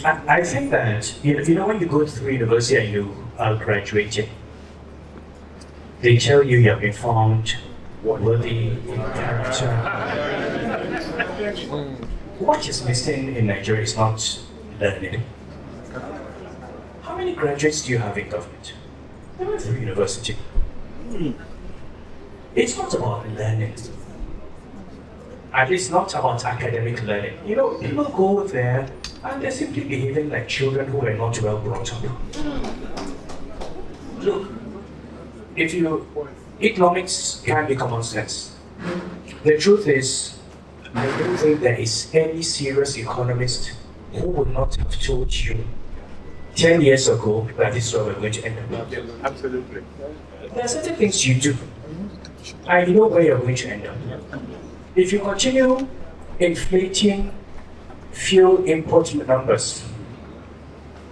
I think that, when you go through university and you are graduating, they tell you have been found worthy in character. What is missing in Nigeria is not learning. How many graduates do you have in government? They went through university. It's not about learning. At least not about academic learning. People go there and they're simply behaving like children who were not well brought up. Look, economics can be common sense. The truth is, I don't think there is any serious economist who would not have told you 10 years ago that this is where we're going to end up. Absolutely. There are certain things you do, and you know where you're going to end up. If you continue inflating fuel import numbers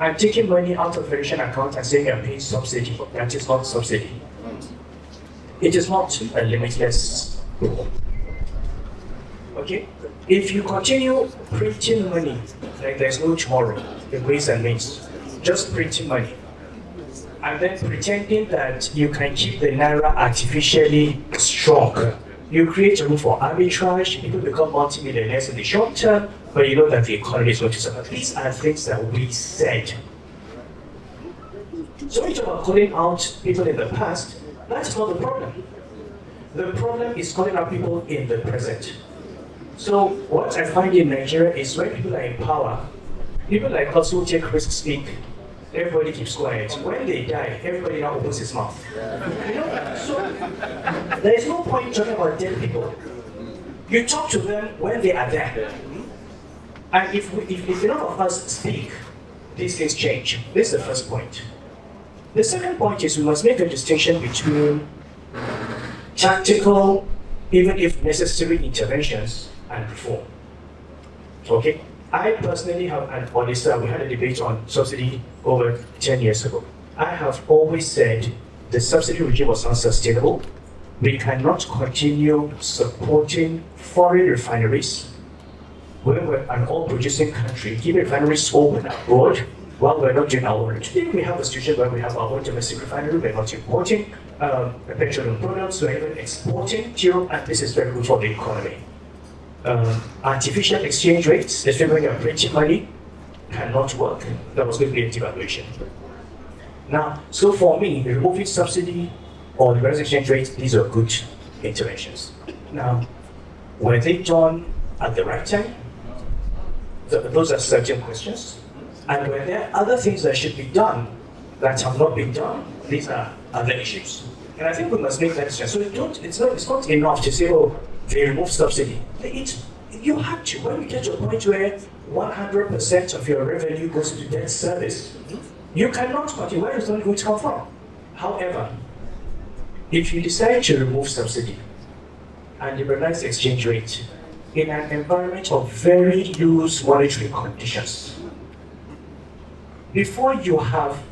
and taking money out of Federation account and saying you're paying subsidy, that is not subsidy. It is not a limitless goal. Okay? If you continue printing money like there's no tomorrow, in ways and means, just printing money, and then pretending that you can keep the Naira artificially strong, you create room for arbitrage, people become multi-millionaires in the short term, but you know that the economy is going to suffer. These are things that we said. So when you talk about calling out people in the past, that's not the problem. The problem is calling out people in the present. So what I find in Nigeria is when people are in power, people like us who take risks speak, everybody keeps quiet. When they die, everybody now opens his mouth. So there is no point talking about dead people. You talk to them when they are there. And if enough of us speak, these things change. This is the first point. The second point is we must make a distinction between tactical, even if necessary, interventions and reform. Okay? I personally have an auditor. We had a debate on subsidy over 10 years ago. I have always said the subsidy regime was unsustainable. We cannot continue supporting foreign refineries when we're an oil-producing country, keeping refineries open abroad while we're not doing our own. Today we have a situation where we have our own domestic refinery, we're not importing petroleum products, we're even exporting to Europe, and this is very good for the economy. Artificial exchange rates, especially when you're printing money, cannot work. That was going to be a devaluation. Now, so for me, removing subsidy or the reverse exchange rate, these are good interventions. Now, were they done at the right time? Those are certain questions. And were there other things that should be done that have not been done? These are other issues. And I think we must make that decision. So it's not enough to say, oh, they remove subsidy. You have to. When we get to a point where 100% of your revenue goes to debt service, you cannot continue. Where is the money going to come from? However, if you decide to remove subsidy and liberalize the exchange rate in an environment of very loose monetary conditions, before you have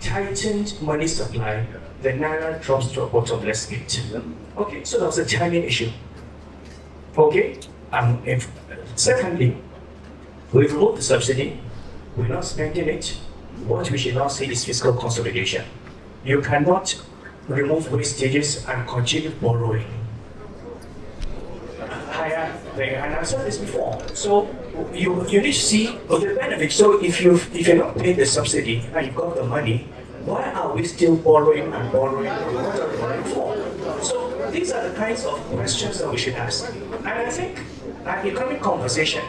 tightened money supply, the Naira drops to a bottomless pit. Okay, so that's a timing issue. Okay, secondly, we've removed the subsidy, we're not spending it. What we should now see is fiscal consolidation. You cannot remove wastages and continue borrowing. And I've said this before. So you need to see the benefit. So if you're not paying the subsidy and you've got the money, why are we still borrowing and borrowing? What are we borrowing for? So these are the kinds of questions that we should ask. And I think an economic conversation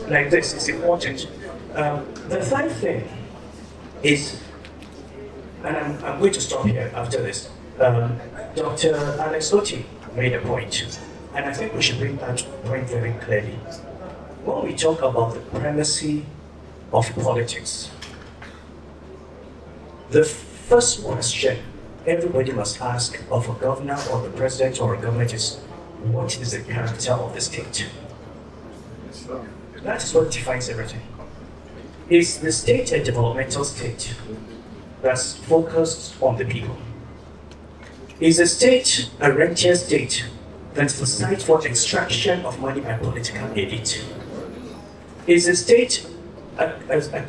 like this is important. The third thing is, and I'm going to stop here after this. Dr. Alex Oti made a point, and I think we should bring that point very clearly. When we talk about the primacy of politics, the first question everybody must ask of a governor or the president or a government is, what is the character of the state? That is what defines everything. Is the state a developmental state that's focused on the people? Is the state a rentier state that's the site for extraction of money by political elite? Is the state a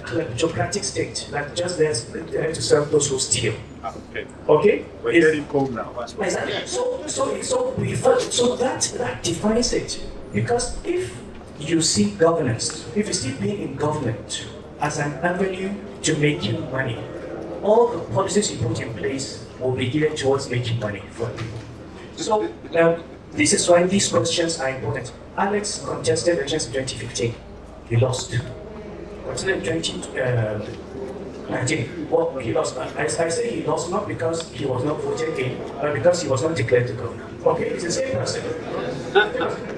kleptocratic state that just there to serve those who steal. Okay. Okay? We're getting home now. Exactly. So that defines it. Because if you see governance, if you see being in government as an avenue to making money, all the policies you put in place will be geared towards making money for people. So this is why these questions are important. Alex contested elections in 2015. He lost. Contested in 2019. Well, he lost. I say he lost not because he was not voted in, but because he was not declared to go. Okay, it's the same person.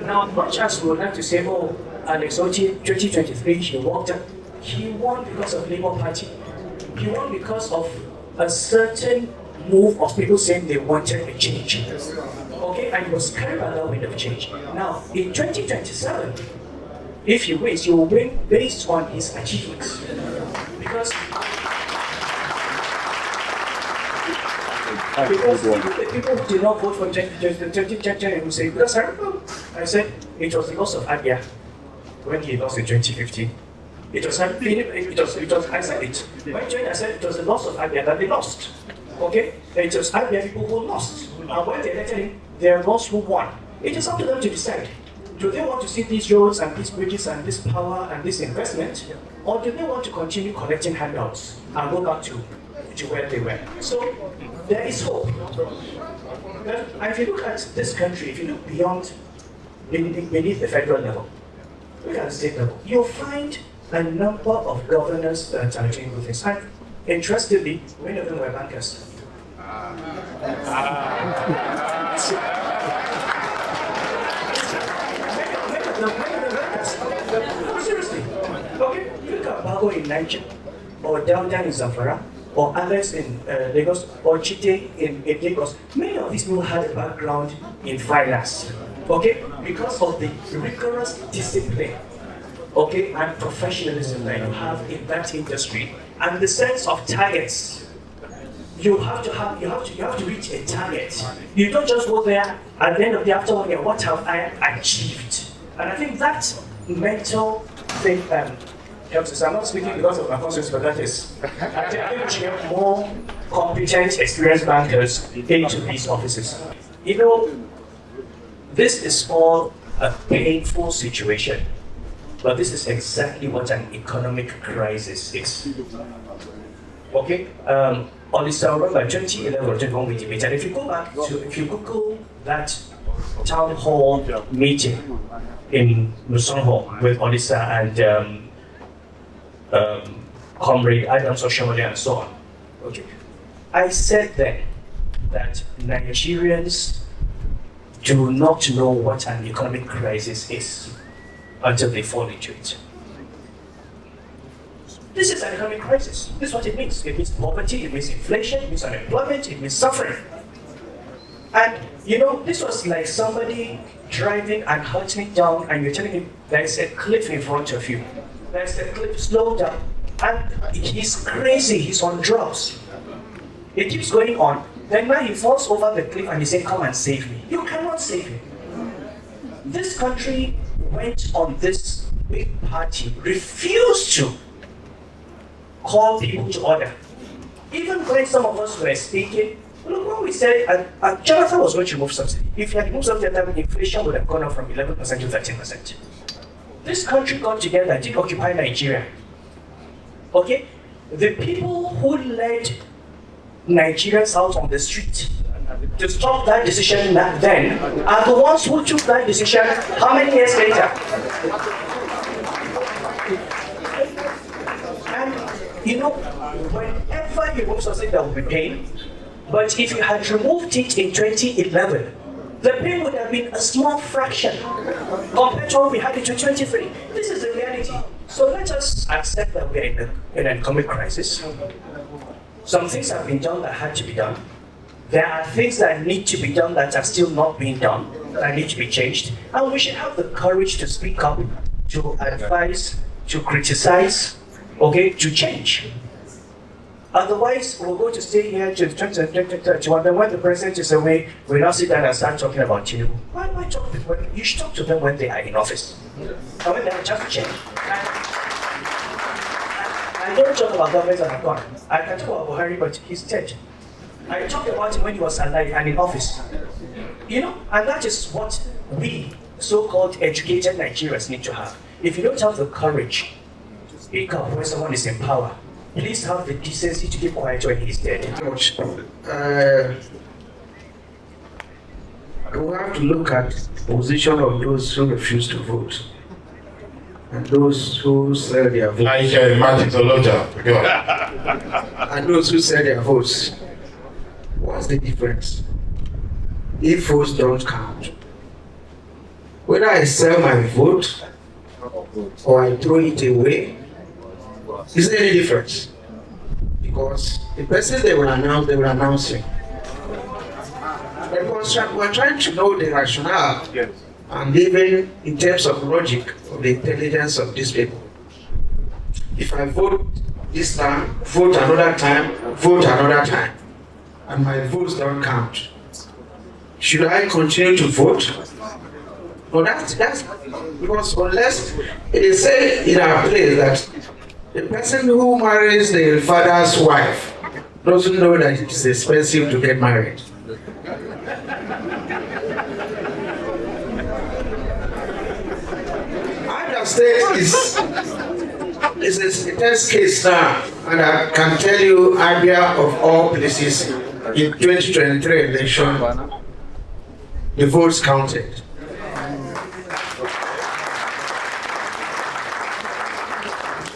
Now, much as we would like to say, oh, Alex Oti, 2023, he walked up. He won because of Labour Party. He won because of a certain move of people saying they wanted a change. Okay, and he was carried by that wind of change. Now, in 2027, if he wins, he will win based on his achievements. Because the people who did not vote for 2020 will say, because I said it was the loss of Abia when he lost in 2015. I said it. When I said it was the loss of Abia that they lost. Okay? It was Abia people who lost. And when they elected him, they are those who won. It is up to them to decide. Do they want to see these roads and these bridges and this power and this investment? Or do they want to continue collecting handouts and go back to where they were? So there is hope. And if you look at this country, if you look beyond, beneath the federal level, look at the state level, you'll find a number of governors that are doing good things. And interestingly, many of them were bankers. Seriously. Okay, look at Bago in Niger, or Dauda in Zamfara, or others in Lagos, or Chite in Lagos. Many of these people had a background in finance. Okay, because of the rigorous discipline, okay, and professionalism that you have in that industry, and the sense of targets. You have to reach a target. You don't just go there at the end of the after 1 year, what have I achieved? And I think that mental thing helps us. I'm not speaking because of my conscience, but that is. I think we should get more competent, experienced bankers into these offices. You know, this is all a painful situation, but this is exactly what an economic crisis is. Okay? Olisa, remember 2011 when we debated. If you go back to, if you Google that town hall meeting in Musonho with Olisa and Comrade Adam Soshomole and so on. Okay. I said then that Nigerians do not know what an economic crisis is until they fall into it. This is an economic crisis. This is what it means. It means poverty, it means inflation, it means unemployment, it means suffering. And you know, this was like somebody driving and hunting down, and you're telling him there's a cliff in front of you. There's a cliff, slow down. And he's crazy, he's on drugs. It keeps going on. Then now he falls over the cliff and he says, come and save me. You cannot save him. This country went on this big party, refused to call people to order. Even when some of us were speaking, look, when we said, and Jonathan was going to remove subsidy. If he had removed subsidy, then inflation would have gone up from 11% to 13%. This country got together, did occupy Nigeria. Okay? The people who led Nigerians out on the street to stop that decision then are the ones who took that decision how many years later? And you know, whenever you remove something, there will be pain. But if you had removed it in 2011, the pain would have been a small fraction compared to what we had in 2023. This is the reality. So let us accept that we are in an economic crisis. Some things have been done that had to be done. There are things that need to be done that are still not being done, that need to be changed. And we should have the courage to speak up, to advise, to criticize, okay, to change. Otherwise, we're going to stay here to 2031. Then when the president is away, we now sit down and start talking about Tinubu. Why talk to them? You should talk to them when they are in office. And when they have just change. don't talk about governments that have gone. I can talk about Buhari, but he's dead. I talked about him when he was alive and in office. And that is what we, so-called educated Nigerians, need to have. If you don't have the courage to speak up when someone is in power, please have the decency to keep quiet when he's dead. We have to look at the position of those who refuse to vote and those who sell their votes. And those who sell their votes. What's the difference? If votes don't count, whether I sell my vote or I throw it away, is there any difference? Because the person they will announce it. Because we're trying to know the rationale and even in terms of logic of the intelligence of these people. If I vote this time, vote another time, and my votes don't count, should I continue to vote? No, that's because unless it is said in our place that the person who marries the father's wife doesn't know that it is expensive to get married. Abia State is a test case now, and I can tell you, Abia of all places, in 2023 election, the votes counted.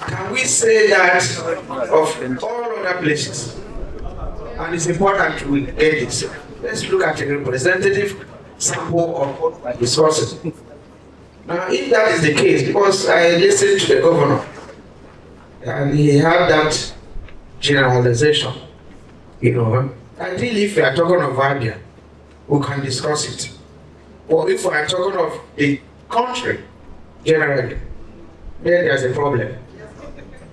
Can we say that of all other places? And it's important we get this. Let's look at a representative sample of resources. Now, if that is the case, because I listened to the governor, and he had that generalization, I think if we are talking of Abia, we can discuss it. Or if we are talking of the country generally, then there's a problem.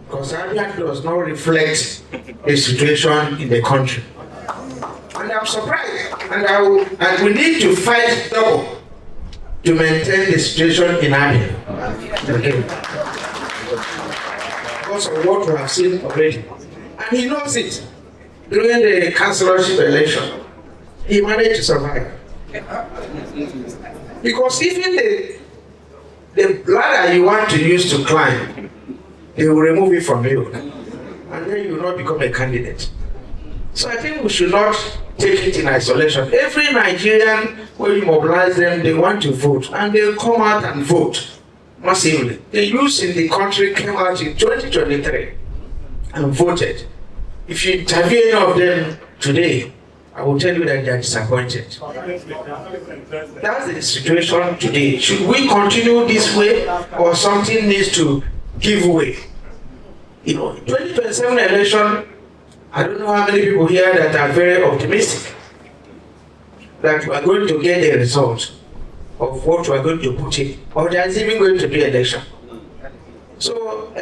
Because Abia does not reflect the situation in the country. And I'm surprised. And we need to fight double to maintain the situation in Abia. Okay. Because of what we have seen already. And he knows it. During the councillorship election, he managed to survive. Because even the ladder you want to use to climb, they will remove it from you. And then you will not become a candidate. So I think we should not take it in isolation. Every Nigerian, when you mobilize them, they want to vote. And they'll come out and vote massively. The youth in the country came out in 2023 and voted. If you interview any of them today, I will tell you that they are disappointed. That's the situation today. Should we continue this way, or something needs to give way? 2027 election, I don't know how many people here that are very optimistic that we are going to get the result of what we are going to put in, or there is even going to be election. So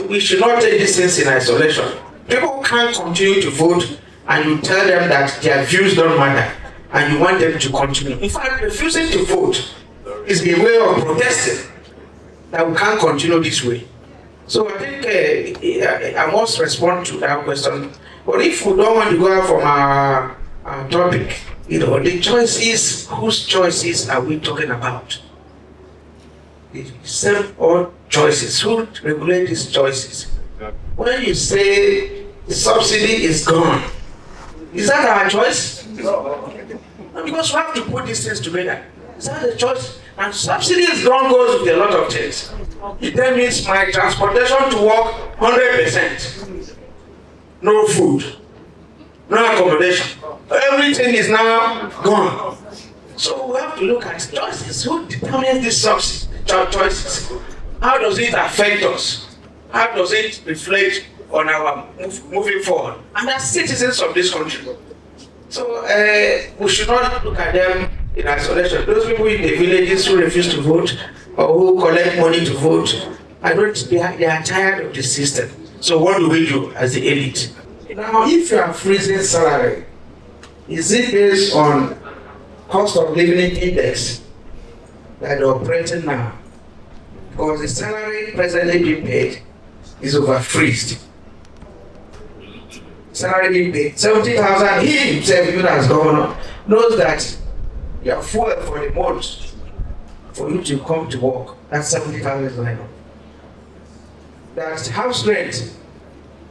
we should not take these things in isolation. People can't continue to vote and you tell them that their views don't matter and you want them to continue. In fact, refusing to vote is a way of protesting that we can't continue this way. So I think I must respond to that question. But if we don't want to go out from our topic, the choices, whose choices are we talking about? The same old choices. Who regulate these choices? When you say the subsidy is gone, is that our choice? No. Because we have to put these things together. Is that the choice? And subsidy is gone goes with a lot of things. It then means my transportation to work 100%. No food, no accommodation. Everything is now gone. So we have to look at choices. Who determines these choices? How does it affect us? How does it reflect on our moving forward? And as citizens of this country. So we should not look at them in isolation. Those people in the villages who refuse to vote or who collect money to vote, they are tired of the system. So what do we do as the elite? Now, if you are freezing salary, is it based on cost of living index that you're operating now? Because the salary presently being paid is over freezed. salary being paid, 70,000, he himself, even as governor, knows that you are full for the month for you to come to work. That's 70,000 is not enough. That's house rent.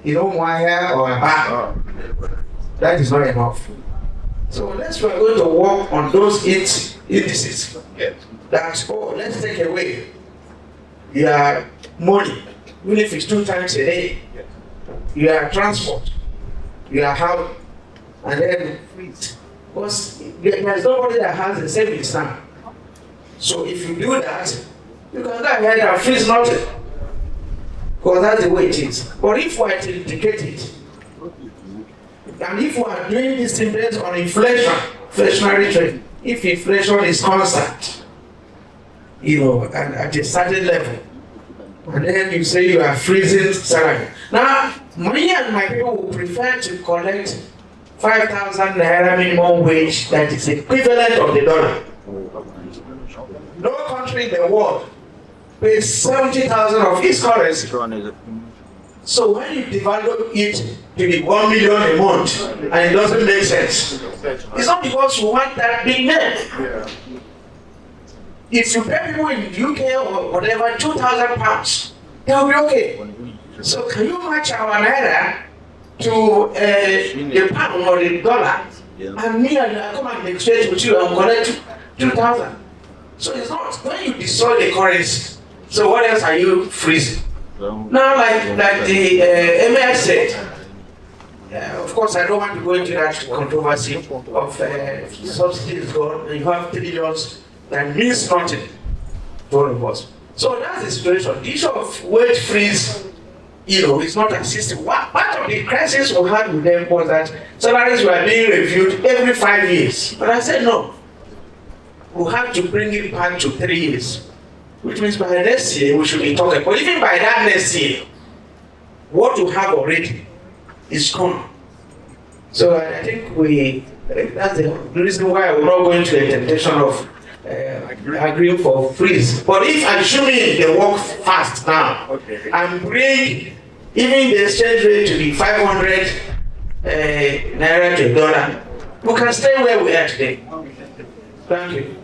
You don't want hair or a back. That is not enough. So unless we are going to work on those indices, that, oh, let's take away your money, even if it's 2 times a day, your transport, your house, and then freeze. Because there's nobody that has the savings now. So if you do that, you can go ahead and freeze nothing. Because that's the way it is. But if we are to indicate it, and if we are doing this thing based on inflationary trend, if inflation is constant, and at a certain level, and then you say you are freezing salary. Now, me and my people will prefer to collect 5,000 Naira minimum wage that is equivalent of the dollar. No country in the world pays 70,000 of its currency. So when you develop it to be 1 million a month and it doesn't make sense, it's not because you want that big name. If you pay people in the UK or whatever 2,000 pounds, they'll be okay. So can you match our Naira to the pound or the dollar? And me and I come and exchange with you and collect 2,000. So it's not when you destroy the currency. So what else are you freezing? Now, like the ML said, of course, I don't want to go into that controversy of subsidies gone, and you have trillions that means nothing to all of us. So that's the situation. The issue of wage freeze, is not a system. Part of the crisis we had with them was that salaries were being reviewed every 5 years. But I said no. We have to bring it back to 3 years. Which means by next year we should be talking. But even by that next year, what we have already is gone. So I think that's the reason why we're not going to the temptation of agreeing for freeze. But if assuming they work fast now and bring even the exchange rate to be 500 Naira to $1, we can stay where we are today. Thank you.